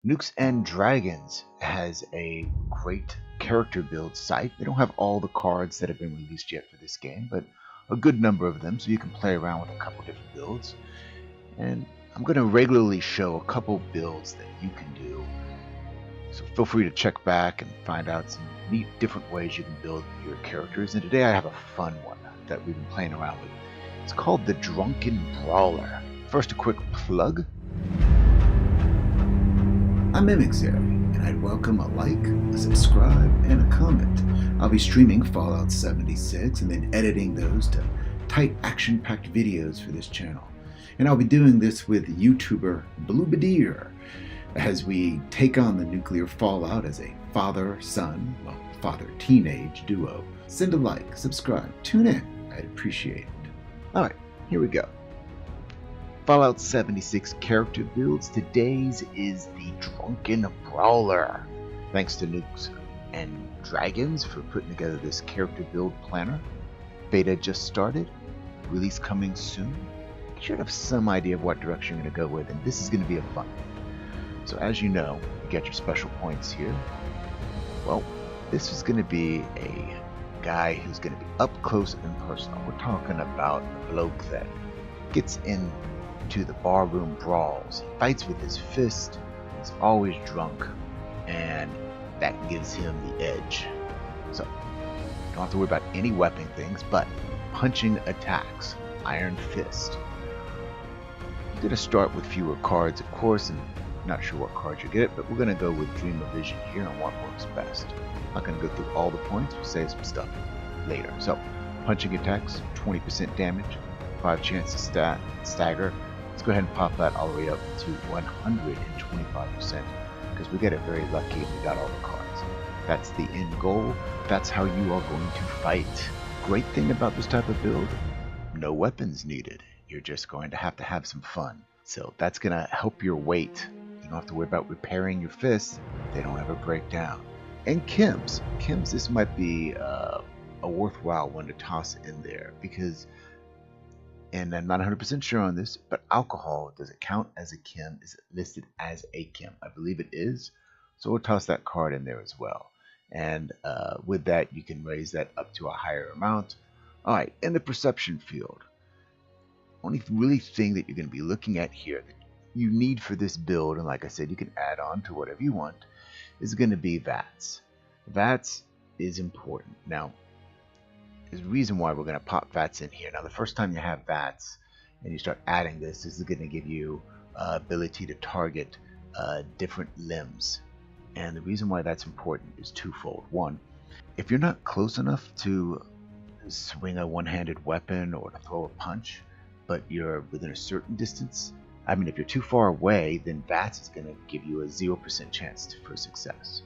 Nukes and Dragons has a great character build site. They don't have all the cards that have been released yet for this game, but a good number of them, so you can play around with a couple different builds. And I'm going to regularly show a couple builds that you can do. So feel free to check back and find out some neat different ways you can build your characters. And today I have a fun one that we've been playing around with. It's called the Drunken Brawler. First, a quick plug. I'm Mimixary, and I'd welcome a like, a subscribe, and a comment. I'll be streaming Fallout 76 and then editing those to tight action-packed videos for this channel. And I'll be doing this with YouTuber Bluebedeer as we take on the nuclear fallout as a father-son, well, father-teenage duo. Send a like, subscribe, tune in. I'd appreciate it. Alright, here we go. Fallout 76 character builds. Today's is the Drunken Brawler. Thanks to Nukes and Dragons for putting together this character build planner. Beta just started. Release coming soon. You should have some idea of what direction you're going to go with, and this is going to be a fun one. So as you know, you get your special points here. Well, this is going to be a guy who's going to be up close and personal. We're talking about a bloke that gets into the barroom brawls. He fights with his fist. He's always drunk, and that gives him the edge. So you don't have to worry about any weapon things, but punching attacks, iron fist. You're going to start with fewer cards, of course, and not sure what cards you get, but we're going to go with Dream of Vision here on what works best. I'm not going to go through all the points. We'll save some stuff later. So punching attacks, 20% damage, 5 chance to stagger. Let's go ahead and pop that all the way up to 125% because we get it very lucky and we got all the cards. That's the end goal. That's how you are going to fight. Great thing about this type of build, no weapons needed. You're just going to have some fun. So that's going to help your weight. You don't have to worry about repairing your fists. They don't ever break down. And chems. Chems, this might be a worthwhile one to toss in there because, and I'm not 100% sure on this, but alcohol, does it count as a chem? Is it listed as a chem? I believe it is. So we'll toss that card in there as well. And with that, you can raise that up to a higher amount. All right, in the perception field, only really thing that you're going to be looking at here that you need for this build, and like I said, you can add on to whatever you want, is going to be VATS. VATS is important. Now, there's a reason why we're going to pop VATS in here. Now, the first time you have VATS and you start adding this is going to give you ability to target different limbs. And the reason why that's important is twofold. One, if you're not close enough to swing a one-handed weapon or to throw a punch, but you're within a certain distance, I mean, if you're too far away, then VATS is going to give you a 0% chance for success.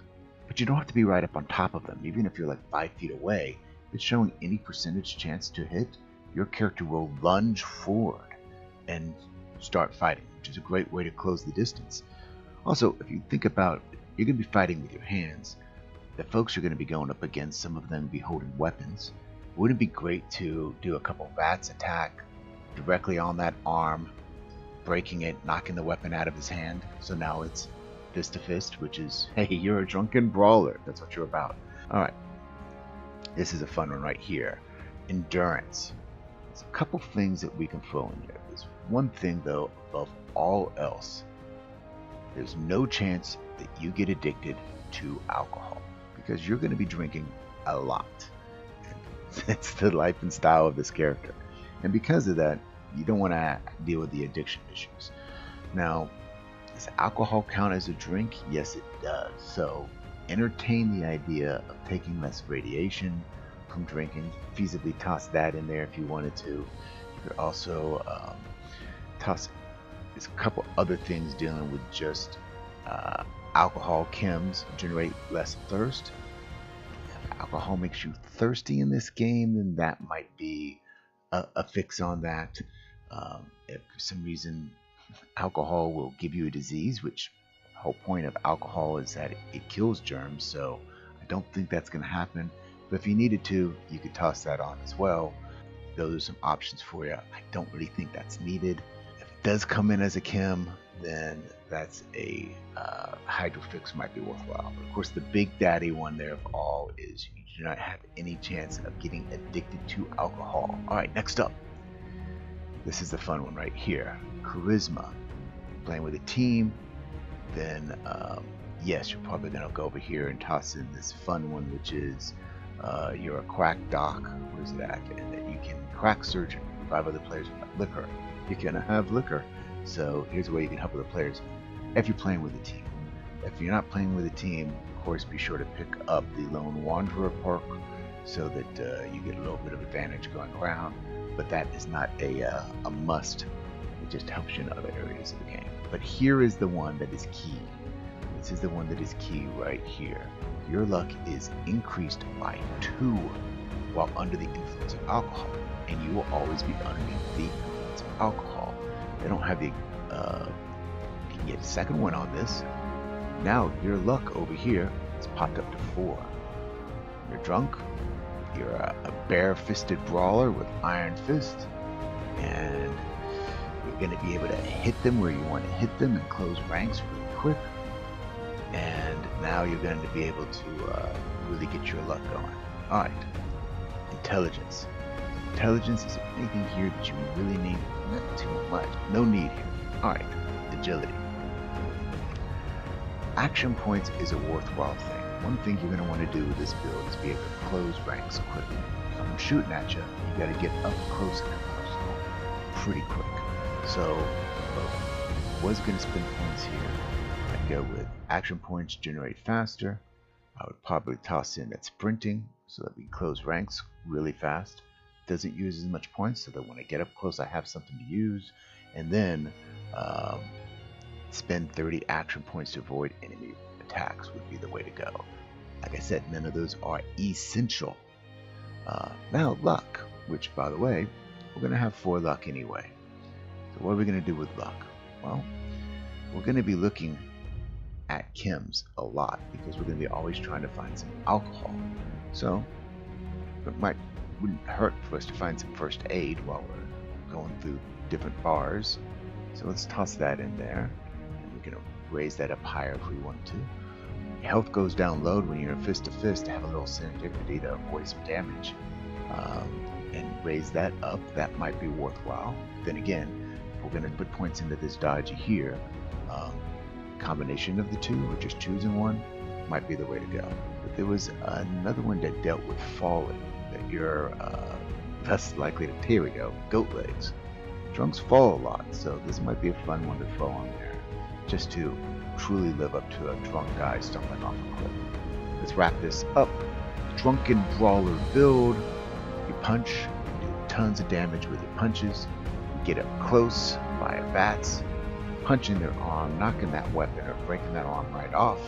But you don't have to be right up on top of them. Even if you're like 5 feet away, if it's showing any percentage chance to hit, your character will lunge forward and start fighting, which is a great way to close the distance. Also, if you think about it, you're going to be fighting with your hands. The folks you're going to be going up against, some of them be holding weapons. Wouldn't it be great to do a couple VATS attack directly on that arm, breaking it, knocking the weapon out of his hand, so now it's fist to fist, which is, hey, you're a drunken brawler. That's what you're about. Alright, this is a fun one right here. Endurance. There's a couple things that we can throw in there. There's one thing, though, above all else. There's no chance that you get addicted to alcohol, because you're going to be drinking a lot. It's the life and style of this character. And because of that, you don't want to deal with the addiction issues. Now, does alcohol count as a drink? Yes, it does. So entertain the idea of taking less radiation from drinking. Feasibly toss that in there if you wanted to. You could also toss there's a couple other things dealing with just alcohol. Chems generate less thirst. If alcohol makes you thirsty in this game, then that might be a fix on that. If for some reason alcohol will give you a disease, which the whole point of alcohol is that it kills germs, so I don't think that's going to happen. But if you needed to, you could toss that on as well. Those are some options for you. I don't really think that's needed. If it does come in as a chem, then that's a hydro fix might be worthwhile. But of course, the big daddy one there of all is you do not have any chance of getting addicted to alcohol. All right, next up. This is the fun one right here. Charisma. Playing with a team, then yes, you're probably going to go over here and toss in this fun one, which is you're a crack doc. Where's it at? And that you can crack surgeon. 5 other players with liquor. You're going to have liquor. So here's a way you can help other players if you're playing with a team. If you're not playing with a team, of course, be sure to pick up the Lone Wanderer perk so that you get a little bit of advantage going around. But that is not a must. It just helps you in other areas of the game. But here is the one that is key. This is the one that is key right here. Your luck is increased by 2 while under the influence of alcohol. And you will always be underneath the influence of alcohol. They don't have the, you can get a second one on this. Now your luck over here is popped up to 4. You're drunk. You're a bare-fisted brawler with iron fist. And you're going to be able to hit them where you want to hit them and close ranks really quick. And now you're going to be able to really get your luck going. Alright, intelligence. Intelligence is anything here that you really need. Not too much. No need here. Alright, agility. Action points is a worthwhile thing. One thing you're going to want to do with this build is be able to close ranks quickly. If I'm shooting at you, you got to get up close and personal pretty quick. So, was going to spend points here. I'd go with action points generate faster. I would probably toss in that sprinting so that we close ranks really fast. Doesn't use as much points so that when I get up close I have something to use. And then spend 30 action points to avoid enemy attacks would be the way to go. Like I said, none of those are essential. Now luck, which by the way, we're going to have 4 luck anyway. So what are we going to do with luck? Well, we're going to be looking at chems a lot because we're going to be always trying to find some alcohol. So it wouldn't hurt for us to find some first aid while we're going through different bars. So let's toss that in there. And we're going to raise that up higher if we want to. Health goes down low when you're fist to fist to have a little serendipity to avoid some damage. And raise that up. That might be worthwhile. Then again, if we're going to put points into this dodgy here, combination of the 2 or just choosing one might be the way to go. But there was another one that dealt with falling, that you're less likely to, here we go, goat legs. Drunks fall a lot, so this might be a fun one to throw on there, just to truly live up to a drunk guy stumbling off a cliff. Let's wrap this up. Drunken brawler build. You punch, you do tons of damage with your punches, you get up close via VATS, punching their arm, knocking that weapon or breaking that arm right off.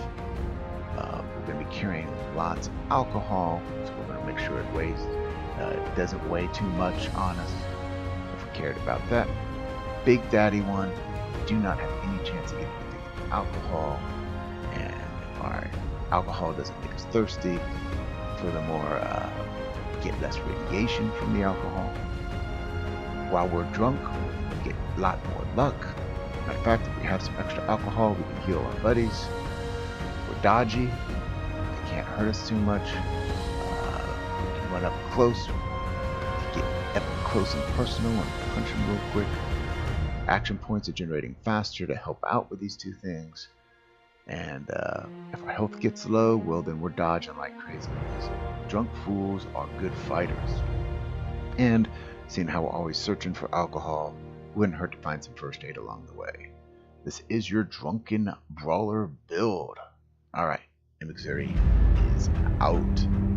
We're going to be carrying lots of alcohol, so we're going to make sure it doesn't weigh too much on us if we cared about that. Big daddy one, we do not have any chance of getting addicted to alcohol, and our alcohol doesn't make us thirsty. Furthermore, we get less radiation from the alcohol. While we're drunk, we get a lot more luck. Matter of fact, if we have some extra alcohol, we can heal our buddies. We're dodgy. They can't hurt us too much. We can run up close. Get up close and personal and punch them real quick. Action points are generating faster to help out with these 2 things. And if our health gets low, well then we're dodging like crazy. Because drunk fools are good fighters. And seeing how we're always searching for alcohol, wouldn't hurt to find some first aid along the way. This is your drunken brawler build. Alright, M.E.C.I.A.L is out.